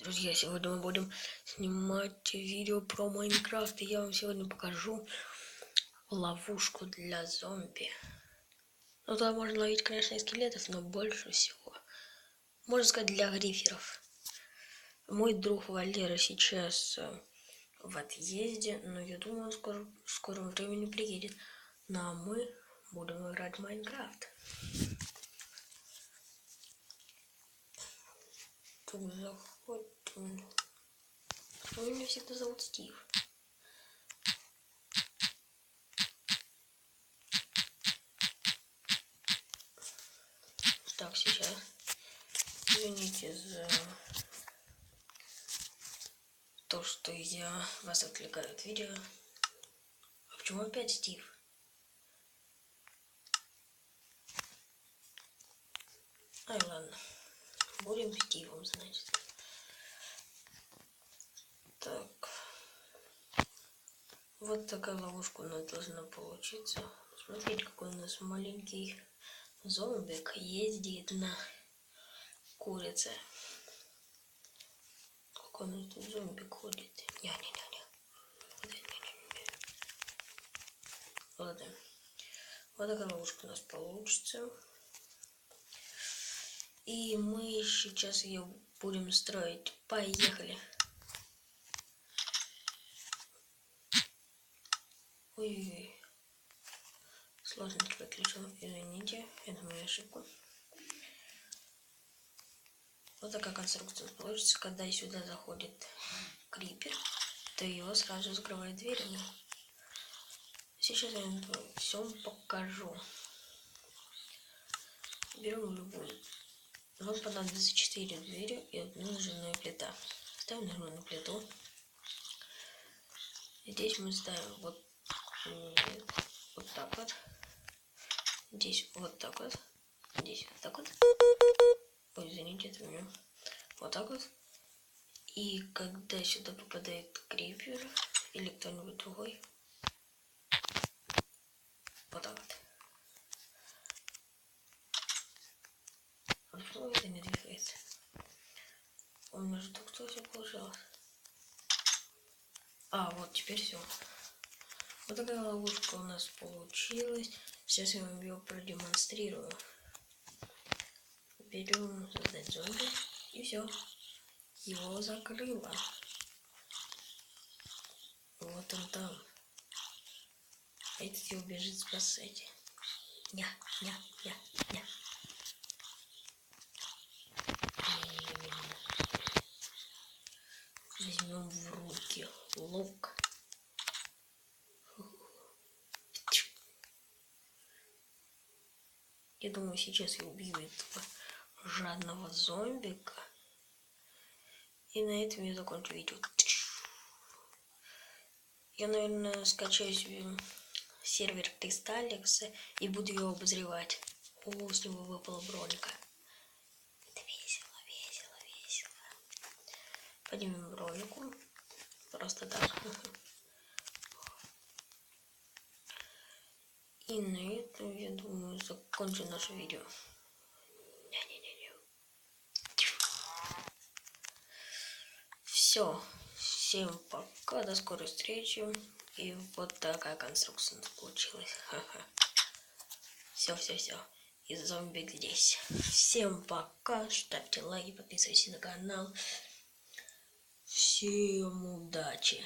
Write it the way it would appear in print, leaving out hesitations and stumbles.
Друзья, сегодня мы будем снимать видео про Майнкрафт, и я вам сегодня покажу ловушку для зомби. Ну, туда можно ловить, конечно, и скелетов, но больше всего, можно сказать, для гриферов. Мой друг Валера сейчас в отъезде, но я думаю, он в скором времени приедет. Ну, а мы будем играть в Майнкрафт. Тут заходим. Почему меня всегда зовут Стив? Так, сейчас. Извините за то, что я вас отвлекаю от видео. А почему опять Стив? Ай, ладно. Будем Стивом, значит. Так. Вот такая ловушка у нас должна получиться. Смотрите, какой у нас маленький зомбик ездит на курице. Какой у нас тут зомбик ходит? Не-не-не-не. Ладно. Вот такая ловушка у нас получится. И мы сейчас ее будем строить. Поехали. Ой-ой-ой. Сложность выключил. Извините, это моя ошибка. Вот такая конструкция получится. Когда сюда заходит крипер, то его сразу закрывает дверями. Сейчас я вам все покажу. Берем любую. Нам понадобится 4 двери и 1 нажимная плита. Ставим нажимную плиту. Здесь мы ставим вот так вот. Здесь вот так вот. Здесь вот так вот. Ой, извините, это меня. Вот так вот. И когда сюда попадает крипер или кто-нибудь другой, вот так вот. А почему это не двигается? У меня же только что все получилось. А, вот теперь все. Вот такая ловушка у нас получилась. Сейчас я вам ее продемонстрирую. Берем создать зомби и все. Его закрыло. Вот он там. Этот его бежит спасать. Ня. Возьмем в руки лук. Я думаю, сейчас я убью этого жадного зомбика. И на этом я закончу видео. Я, наверное, скачаю себе сервер Кристалликса и буду его обозревать. О, с него выпала броника. Это весело. Поднимем бронику. Просто так. И на этом, я думаю, закончу наше видео. Все. Всем пока. До скорой встречи. И вот такая конструкция у нас получилась. Все. И зомбик здесь. Всем пока. Ставьте лайки, подписывайтесь на канал. Всем удачи.